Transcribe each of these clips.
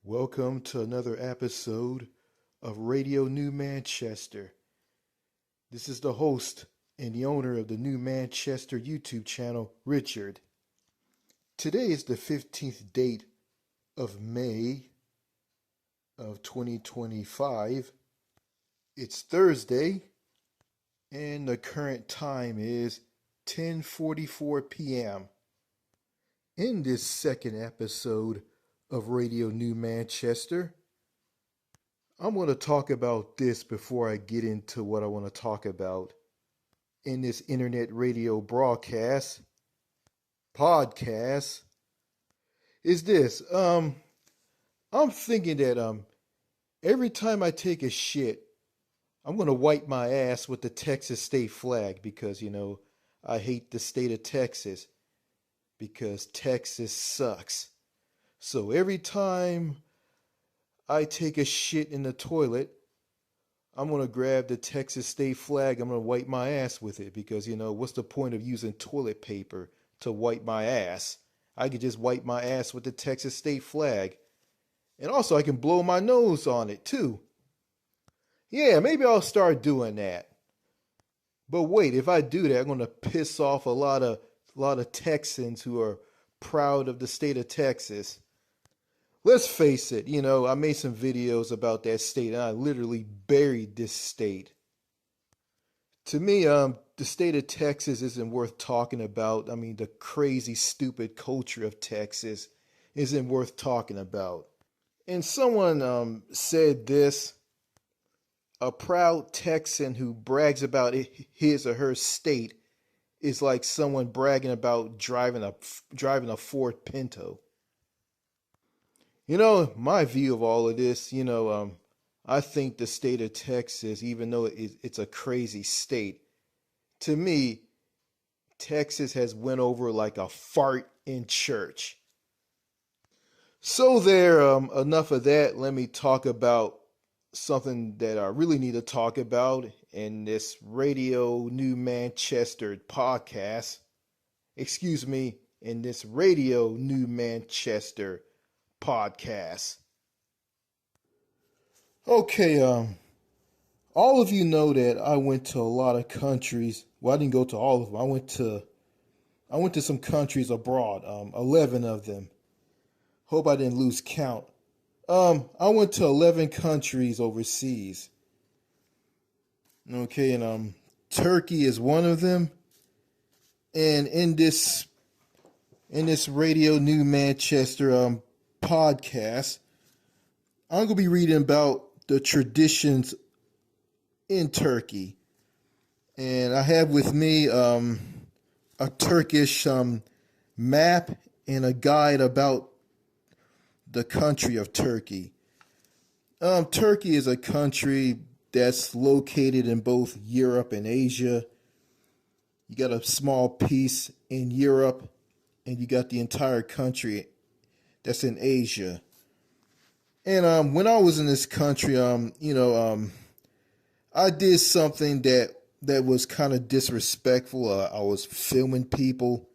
Welcome to another episode of Radio New Manchester. This is the host and the owner of the New Manchester YouTube channel, Richard. Today is the 15th date of May of 2025. It's Thursday and the current time is 10:44 p.m. In this second episode of Radio New Manchester, I'm going to talk about this before I get into what I want to talk about in this internet radio podcast, is this. I'm thinking that every time I take a shit, I'm going to wipe my ass with the Texas state flag because, I hate the state of Texas because Texas sucks. So every time I take a shit in the toilet, I'm going to grab the Texas state flag. I'm going to wipe my ass with it because, what's the point of using toilet paper to wipe my ass? I could just wipe my ass with the Texas state flag. And also I can blow my nose on it too. Yeah, maybe I'll start doing that. But wait, if I do that, I'm going to piss off a lot of Texans who are proud of the state of Texas. Let's face it, I made some videos about that state and I literally buried this state. To me, the state of Texas isn't worth talking about. I mean, the crazy, stupid culture of Texas isn't worth talking about. And someone said this: a proud Texan who brags about his or her state is like someone bragging about driving a Ford Pinto. My view of all of this, I think the state of Texas, even though it's a crazy state, to me, Texas has went over like a fart in church. So enough of that. Let me talk about something that I really need to talk about in this Radio New Manchester podcast. In this Radio New Manchester podcast. Okay, all of you know that I went to a lot of countries. Well, I didn't go to all of them. I went to some countries abroad, 11 of them. Hope I didn't lose count. I went to 11 countries overseas. Okay, and Turkey is one of them. And in this Radio New Manchester podcast, I'm going to be reading about the traditions in Turkey. And I have with me a Turkish map and a guide about the country of Turkey. Turkey is a country that's located in both Europe and Asia. You got a small piece in Europe, and you got the entire country that's in Asia. And when I was in this country, I did something that was kind of disrespectful. I was filming people,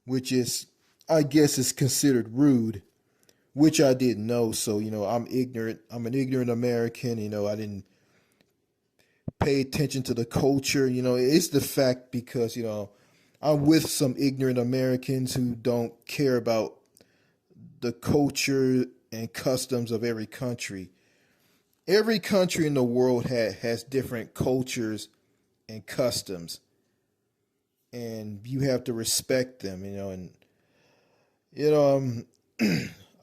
which is, I guess, is considered rude, which I didn't know. So, I'm ignorant. I'm an ignorant American. I didn't pay attention to the culture. It's the fact because, I'm with some ignorant Americans who don't care about the culture and customs of every country. Every country in the world has different cultures and customs, and you have to respect them,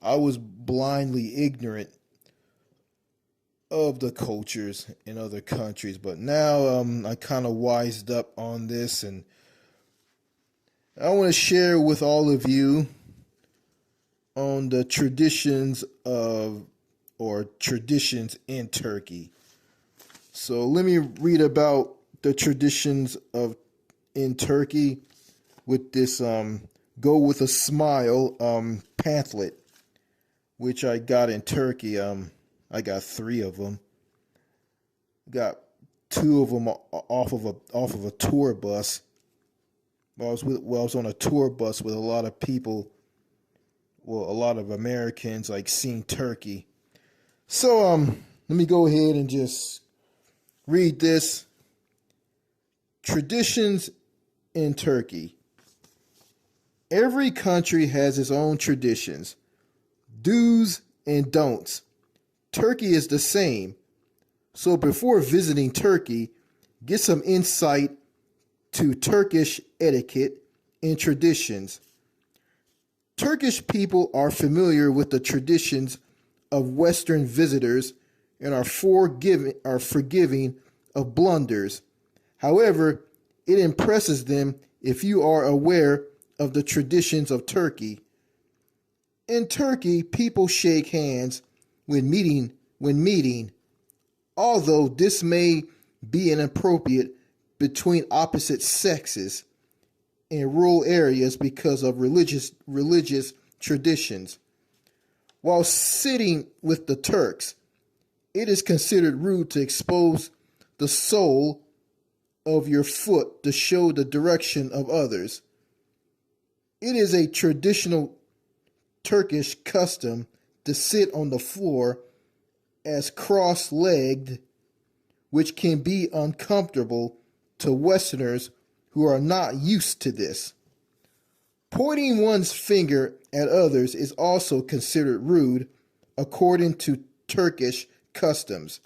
I was blindly ignorant of the cultures in other countries, but now I kind of wised up on this, and I want to share with all of you on the traditions in Turkey. So let me read about the traditions in Turkey with this Go With a Smile pamphlet, which I got in Turkey. I got 3 of them. Got 2 of them off of a tour bus. I was on a tour bus with a lot of people well, a lot of Americans like seen Turkey. So let me go ahead and just read this. Traditions in Turkey. Every country has its own traditions, do's and don'ts. Turkey is the same. So before visiting Turkey, get some insight to Turkish etiquette and traditions. Turkish people are familiar with the traditions of Western visitors and are forgiving of blunders. However, it impresses them if you are aware of the traditions of Turkey. In Turkey, people shake hands when meeting, although this may be inappropriate between opposite sexes in rural areas because of religious traditions. While sitting with the Turks, it is considered rude to expose the sole of your foot to show the direction of others. It is a traditional Turkish custom to sit on the floor as cross-legged, which can be uncomfortable to Westerners who are not used to this. Pointing one's finger at others is also considered rude according to Turkish customs.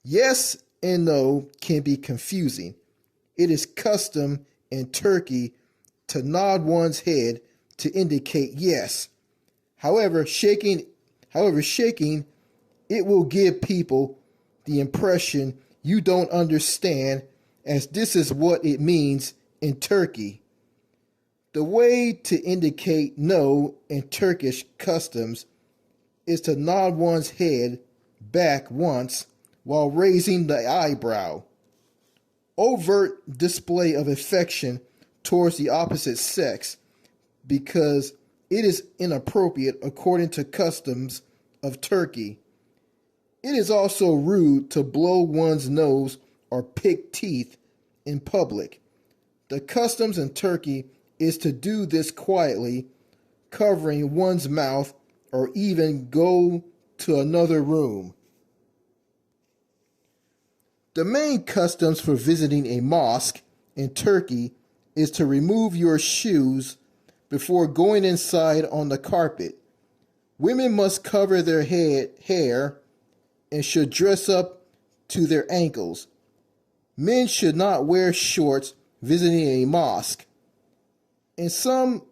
Yes and no can be confusing. It is custom in Turkey to nod one's head to indicate yes. However, shaking it will give people the impression you don't understand, as this is what it means in Turkey. The way to indicate no in Turkish customs is to nod one's head back once while raising the eyebrow. Overt display of affection towards the opposite sex because it is inappropriate according to customs of Turkey. It is also rude to blow one's nose or pick teeth in public. The customs in Turkey is to do this quietly, covering one's mouth, or even go to another room. The main customs for visiting a mosque in Turkey is to remove your shoes before going inside on the carpet. Women must cover their hair and should dress up to their ankles. Men should not wear shorts visiting a mosque. In some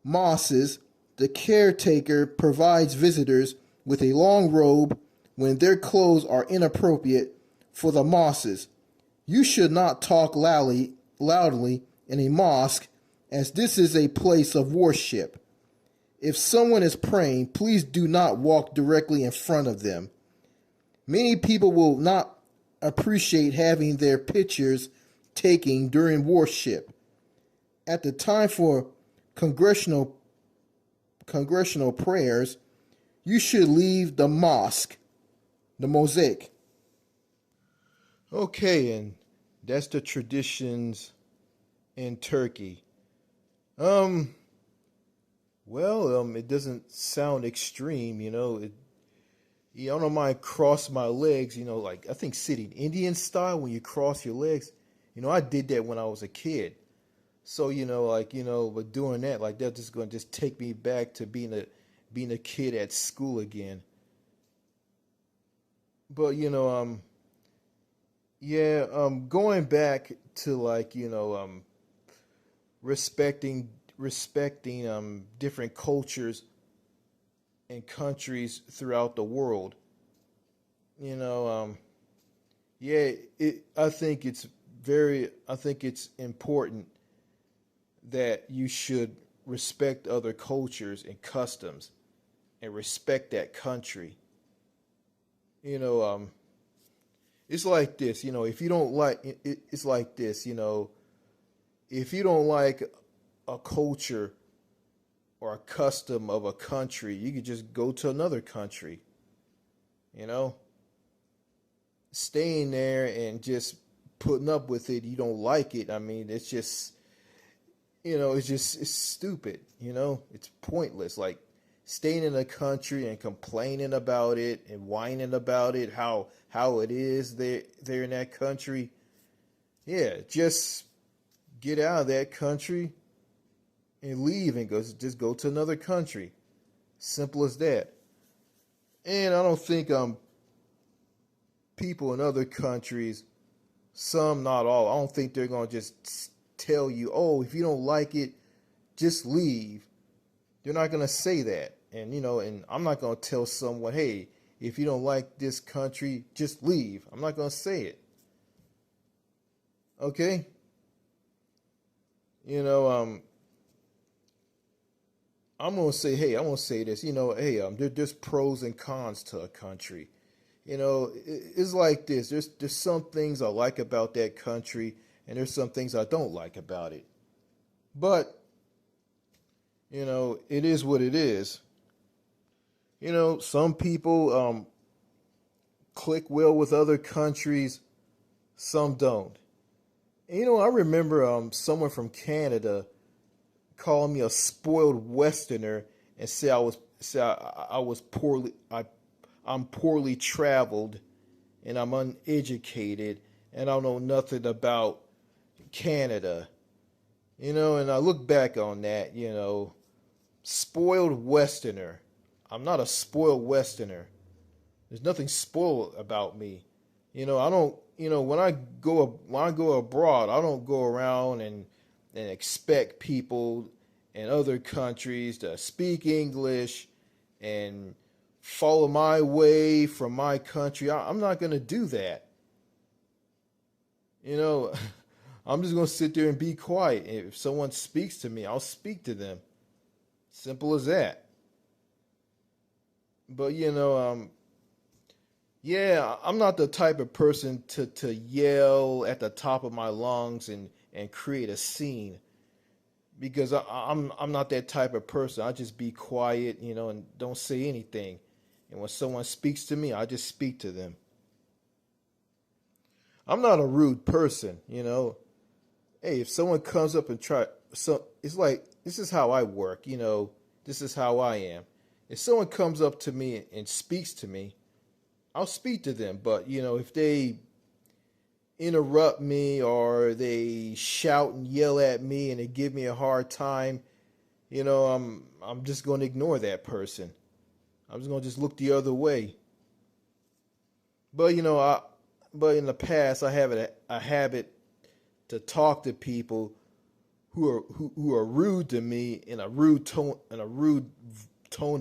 mosques, the caretaker provides visitors with a long robe when their clothes are inappropriate for the mosques. You should not talk loudly in a mosque, as this is a place of worship. If someone is praying, please do not walk directly in front of them. Many people will not appreciate having their pictures taken during worship. At the time for congregational prayers, you should leave the mosque, the mosaic. Okay, and that's the traditions in Turkey. It doesn't sound extreme, I don't mind cross my legs, like I think sitting Indian style when you cross your legs. I did that when I was a kid. So, but doing that, like that's just gonna just take me back to being a kid at school again. But going back to respecting different cultures and countries throughout the world. You know, I think it's important that you should respect other cultures and customs and respect that country. You know, it's like this. If you don't like it's like this. If you don't like a culture or a custom of a country, you could just go to another country. You know, staying there and just putting up with it, you don't like it. I mean, it's just, it's stupid. It's pointless. Like, staying in a country and complaining about it and whining about it, how it is there in that country. Yeah, just get out of that country and leave and go to another country. Simple as that. And I don't think people in other countries, some not all, I don't think they're gonna just tell you, oh, if you don't like it, just leave. They're not gonna say that. And and I'm not gonna tell someone, hey, if you don't like this country, just leave. I'm not gonna say it. Okay? You know, I'm gonna say, hey, I'm gonna say this. Hey, there's pros and cons to a country. It's like this. There's some things I like about that country, and there's some things I don't like about it. But it is what it is. Some people click well with other countries, some don't. And, I remember someone from Canada calling me a spoiled Westerner and say I was I'm poorly traveled and I'm uneducated and I don't know nothing about Canada. And I look back on that, spoiled Westerner. I'm not a spoiled Westerner. There's nothing spoiled about me. I don't. When I go abroad, I don't go around and expect people in other countries to speak English and follow my way from my country. I'm not gonna do that. You know, I'm just gonna sit there and be quiet. If someone speaks to me, I'll speak to them. Simple as that. But yeah, I'm not the type of person to yell at the top of my lungs and create a scene because I'm not that type of person. I just be quiet, and don't say anything. And when someone speaks to me, I just speak to them. I'm not a rude person. Hey, if someone comes up and it's like this is how I work. This is how I am. If someone comes up to me and speaks to me, I'll speak to them. But if they interrupt me or they shout and yell at me and they give me a hard time, I'm just going to ignore that person. I'm just going to just look the other way. But but in the past I have a habit to talk to people who are rude to me in a rude tone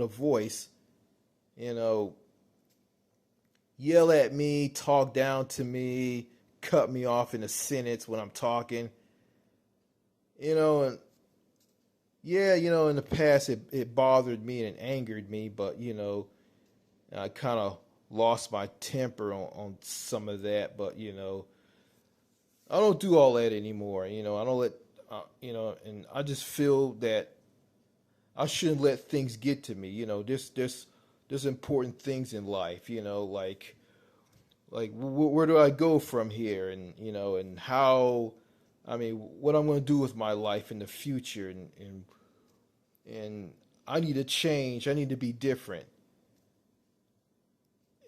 of voice. You know, yell at me, talk down to me, cut me off in a sentence when I'm talking. And yeah, in the past it bothered me and it angered me, but I kind of lost my temper on some of that. But I don't do all that anymore. I don't let and I just feel that I shouldn't let things get to me. There's important things in life. Like where do I go from here, and and how. I mean, what I'm going to do with my life in the future, and I need to change. I need to be different,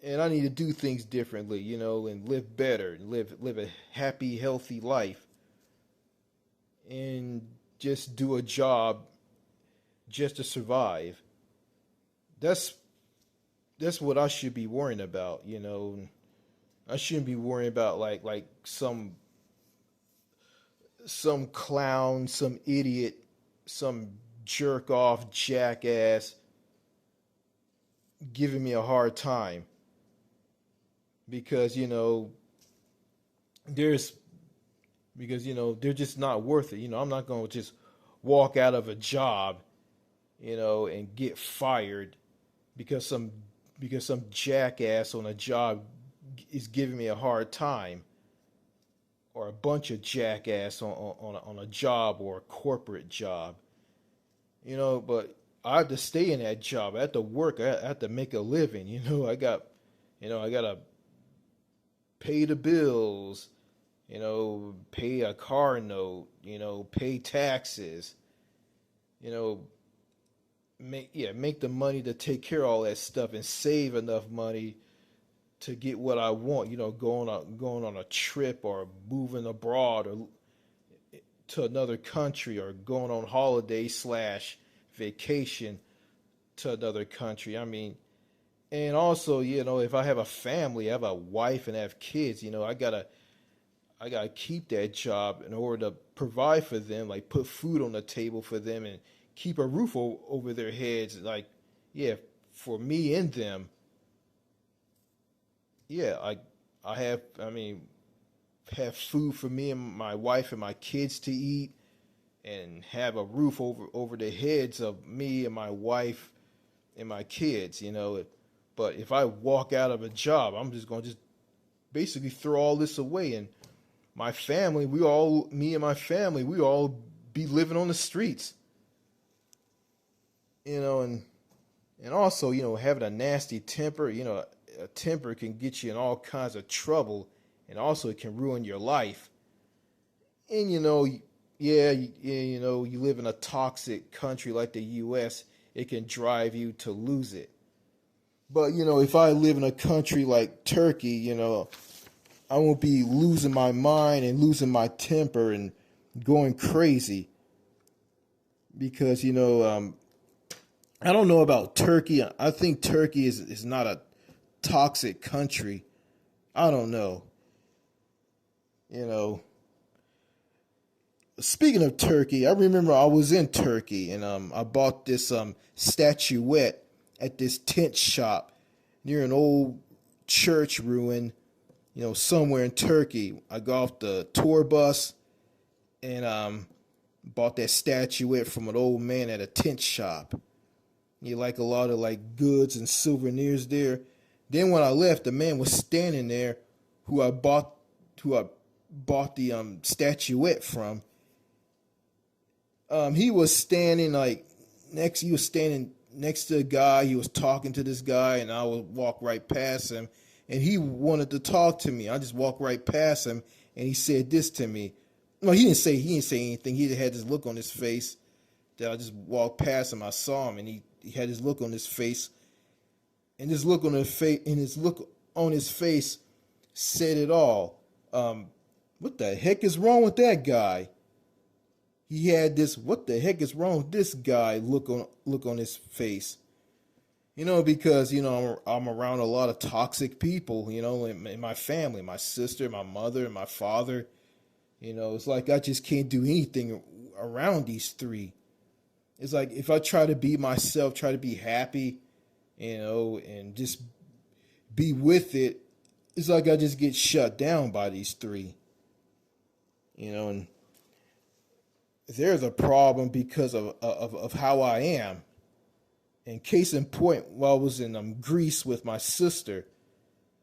and I need to do things differently, and live better, and live a happy, healthy life, and just do a job just to survive. That's that's what I should be worrying about. I shouldn't be worrying about like some clown, some idiot, some jerk off jackass giving me a hard time because there's because they're just not worth it. I'm not going to just walk out of a job, and get fired because some jackass on a job is giving me a hard time, or a bunch of jackass on a job or a corporate job. But I have to stay in that job. I have to work. I have to make a living. I got to pay the bills, pay a car note, pay taxes, you know, make the money to take care of all that stuff and save enough money to get what I want. Going on a trip or moving abroad or to another country or going on holiday slash vacation to another country. I mean, and also, if I have a family, I have a wife and I have kids, I gotta keep that job in order to provide for them, like put food on the table for them and keep a roof over their heads. Like, yeah, for me and them, yeah, I mean, have food for me and my wife and my kids to eat, and have a roof over the heads of me and my wife and my kids. But if I walk out of a job, I'm just going to just basically throw all this away, and my family, me and my family, we all be living on the streets. And also, having a nasty temper, a temper can get you in all kinds of trouble, and also it can ruin your life. And yeah, you live in a toxic country like the U.S., it can drive you to lose it. But if I live in a country like Turkey, I won't be losing my mind and losing my temper and going crazy because I don't know about Turkey. I think Turkey is not a toxic country. I don't know. You know, Speaking of Turkey, I remember I was in Turkey and I bought this statuette at this tent shop near an old church ruin, somewhere in Turkey. I got off the tour bus and bought that statuette from an old man at a tent shop. You like a lot of like goods and souvenirs there. Then when I left, the man was standing there who I bought the statuette from. He was standing he was standing next to a guy. He was talking to this guy, and I would walk right past him, and he wanted to talk to me. I just walked right past him, and he said this to me. No, he didn't say anything. He had this look on his face that I just walked past him. I saw him, and he had this look on his face, and his look on his face said it all. What the heck is wrong with that guy? He had this, what the heck is wrong with this guy look on his face. Because, I'm around a lot of toxic people, in my family, my sister, my mother, and my father. It's like I just can't do anything around these three. It's like if I try to be myself, try to be happy, and just be with it, it's like I just get shut down by these three. And there's a problem because of how I am. And case in point, while I was in Greece with my sister,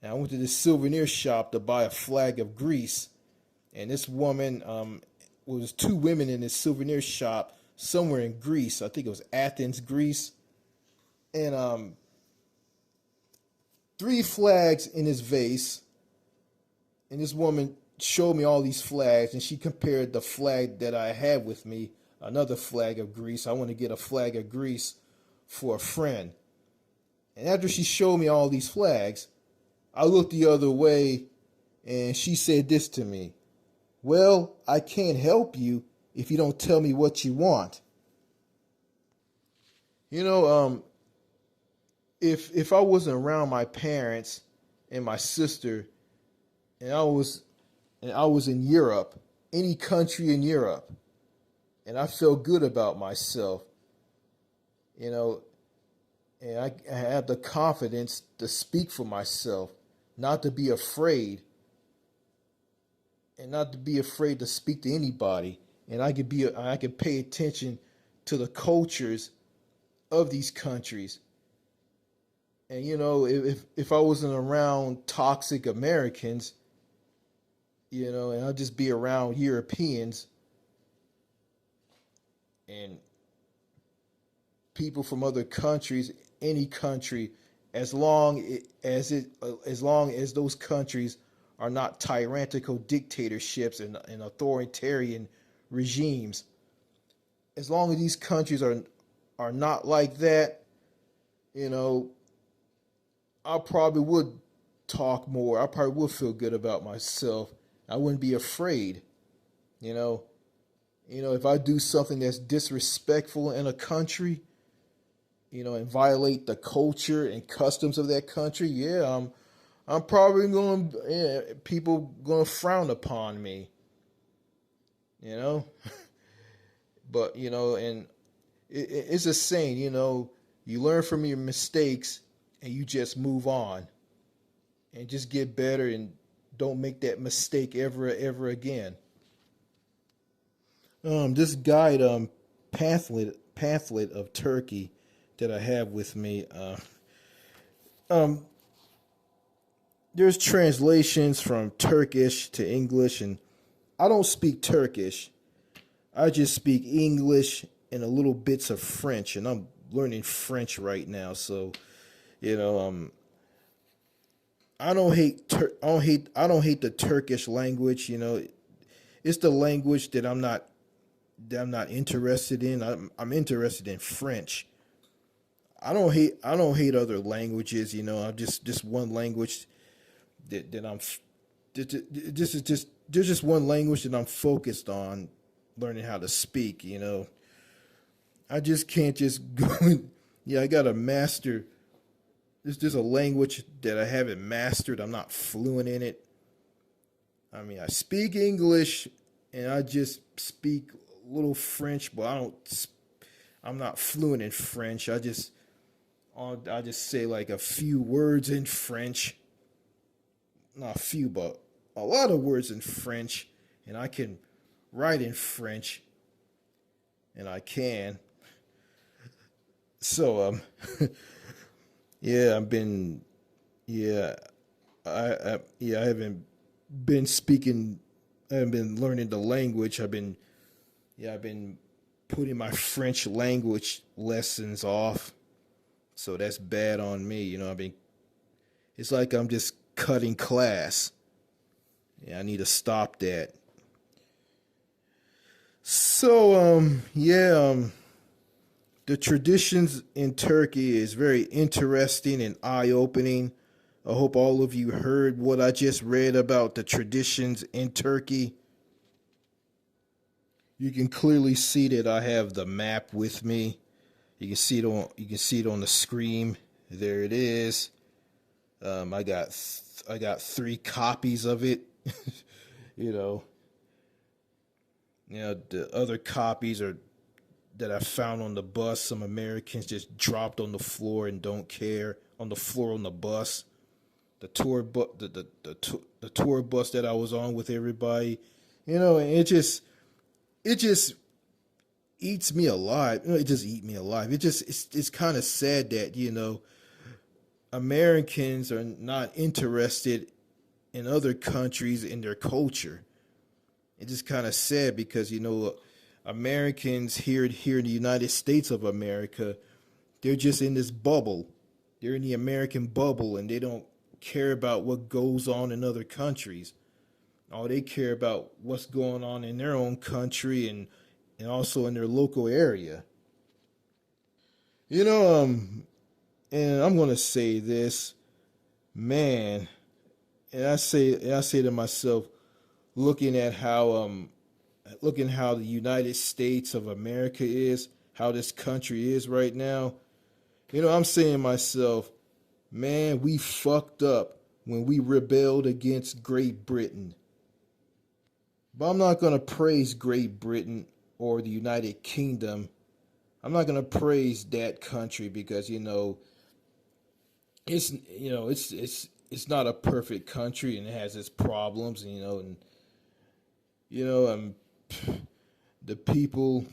and I went to this souvenir shop to buy a flag of Greece. And this woman, was two women in this souvenir shop somewhere in Greece. I think it was Athens, Greece. And three flags in this vase. And this woman showed me all these flags, and she compared the flag that I had with me, another flag of Greece. I want to get a flag of Greece for a friend. And after she showed me all these flags, I looked the other way, and she said this to me. Well, I can't help you if you don't tell me what you want. If I wasn't around my parents and my sister, and I was in Europe, any country in Europe, and I felt good about myself, and I had the confidence to speak for myself, not to be afraid, and not to be afraid to speak to anybody, and I could pay attention to the cultures of these countries. And if I wasn't around toxic Americans, and I'll just be around Europeans and people from other countries, any country, as long as those countries are not tyrannical dictatorships and authoritarian regimes. As long as these countries are are not like that, you know, I probably would talk more. I probably would feel good about myself. I wouldn't be afraid, you know. If I do something that's disrespectful in a country, and violate the culture and customs of that country, yeah, I'm probably going to, people going to frown upon me, you know. But and it's a saying, you learn from your mistakes and you just move on and just get better and don't make that mistake ever again. This guide pamphlet of Turkey that I have with me. Um, there's translations from Turkish to English, and I don't speak Turkish. I just speak English and a little bits of French, and I'm learning French right now. So, you know, um, I don't hate the Turkish language. It's the language that I'm not interested in. I'm interested in French. I don't hate other languages. I'm just one language that I'm. This is just there's just one language that I'm focused on learning how to speak. I just can't just go. Yeah, I gotta master. There's a language that I haven't mastered. I'm not fluent in it. I mean, I speak English and I just speak a little French, but I'm not fluent in French. I just say like a few words in French. Not a few, but a lot of words in French, and I can write in French, and I can. So yeah, yeah, I haven't been speaking. I haven't been learning the language. I've been putting my French language lessons off. So that's bad on me. It's like I'm just cutting class. Yeah, I need to stop that. So, the traditions in Turkey is very interesting and eye-opening. I hope all of you heard what I just read about the traditions in Turkey. You can clearly see that I have the map with me. You can see it on the screen. There it is. I got three copies of it. you know, the other copies are that I found on the bus. Some Americans just dropped on the floor and don't care on the floor on the bus. The tour bus that I was on with everybody, and it just eats me alive. It just eat me alive. It's kind of sad that Americans are not interested in other countries in their culture. It's just kind of sad because Americans here in the United States of America, they're just in this bubble. They're in the American bubble, and they don't care about what goes on in other countries. All they care about what's going on in their own country and also in their local area. You know, and I'm gonna say this, man, and I say to myself, looking how the United States of America is, how this country is right now, I'm saying to myself, man, we fucked up when we rebelled against Great Britain. But I'm not going to praise Great Britain or the United Kingdom. I'm not going to praise that country because it's not a perfect country and it has its problems, you know um the people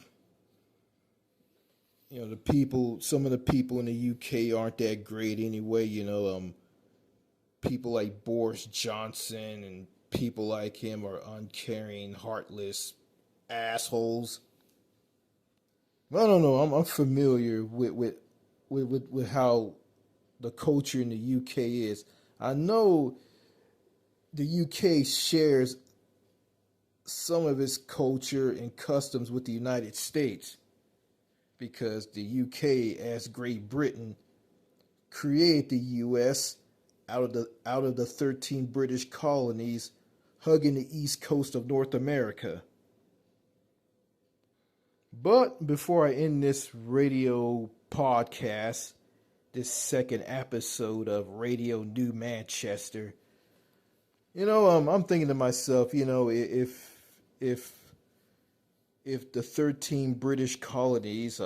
some of the people in the UK aren't that great anyway. People like Boris Johnson and people like him are uncaring, heartless assholes. I don't know. I'm familiar with how the culture in the UK is. I know the UK shares some of its culture and customs with the United States. because the UK, as Great Britain, created the US out of the 13 British colonies hugging the east coast of North America. But before I end this radio podcast, this second episode of Radio New Manchester, I'm thinking to myself, if the 13 British colonies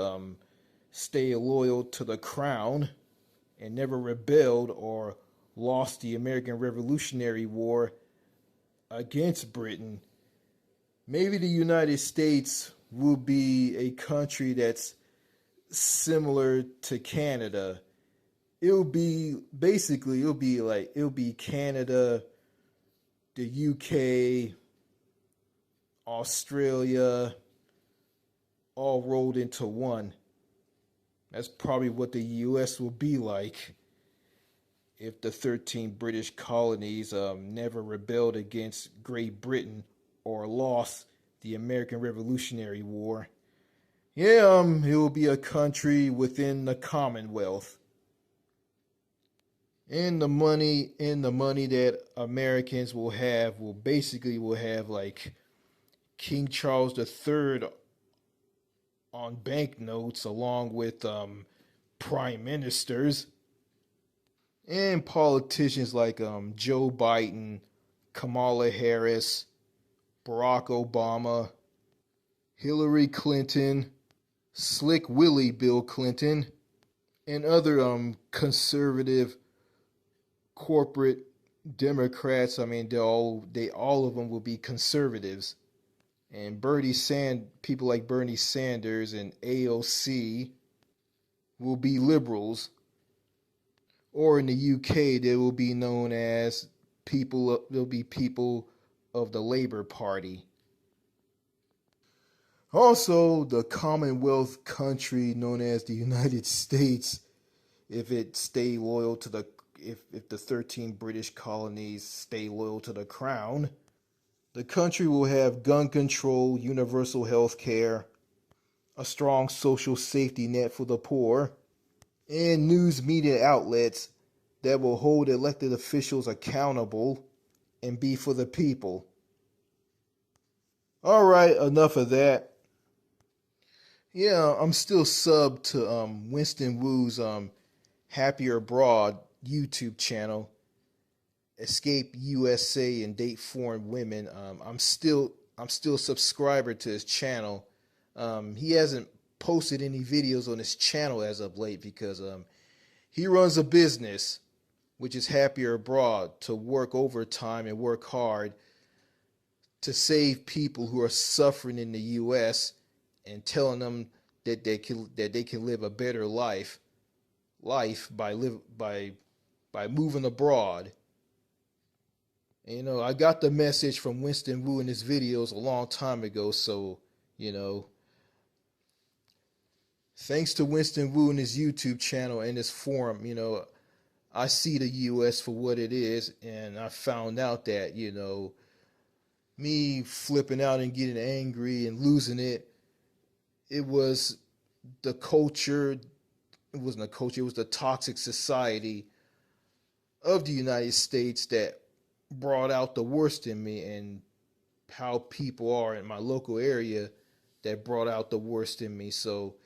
stay loyal to the crown and never rebelled or lost the American Revolutionary War against Britain, maybe the United States will be a country that's similar to Canada. It'll be Canada, the UK, Australia, all rolled into one. That's probably what the US will be like if the 13 British colonies never rebelled against Great Britain or lost the American Revolutionary War. Yeah, it will be a country within the Commonwealth. And the money that Americans will have will have like King Charles III on banknotes, along with prime ministers and politicians like Joe Biden, Kamala Harris, Barack Obama, Hillary Clinton, Slick Willie Bill Clinton, and other conservative corporate Democrats. I mean, all of them will be conservatives. And people like Bernie Sanders and AOC will be liberals. Or in the UK, they will be known as they'll be people of the Labour Party. Also, the Commonwealth country known as the United States, if the 13 British colonies stay loyal to the crown, the country will have gun control, universal health care, a strong social safety net for the poor, and news media outlets that will hold elected officials accountable and be for the people. All right, enough of that. Yeah, I'm still subbed to Winston Wu's Happier Abroad YouTube channel, Escape USA and Date Foreign Women. I'm still a subscriber to his channel. He hasn't posted any videos on his channel as of late because he runs a business, which is Happier Abroad, to work overtime and work hard to save people who are suffering in the U.S. and telling them that they can live a better life by moving abroad. And, I got the message from Winston Wu in his videos a long time ago, so thanks to Winston Wu and his YouTube channel and his forum, I see the U.S. for what it is, and I found out that, me flipping out and getting angry and losing it, it was the culture. It wasn't a culture. It was the toxic society of the United States that brought out the worst in me, and how people are in my local area that brought out the worst in me. So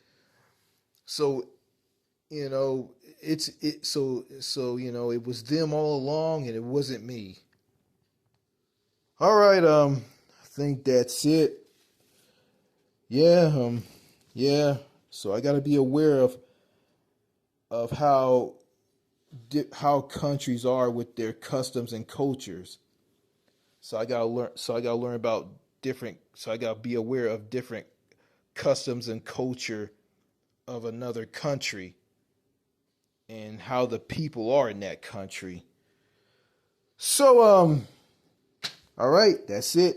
it was them all along, and it wasn't me. All right, I think that's it. Yeah. So I got to be aware of how countries are with their customs and cultures. So I gotta learn about different. So I gotta be aware of different customs and culture of another country and how the people are in that country. So all right, that's it.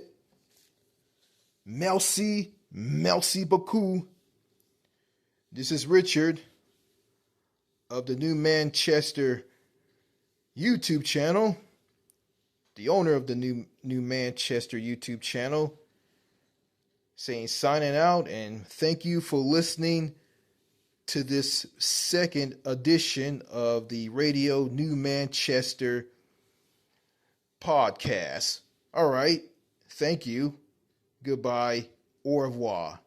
Merci beaucoup. This is Richard of the New Manchester YouTube channel, the owner of the New Manchester YouTube channel, signing out, and thank you for listening to this second edition of the Radio New Manchester podcast. All right. Thank you. Goodbye. Au revoir.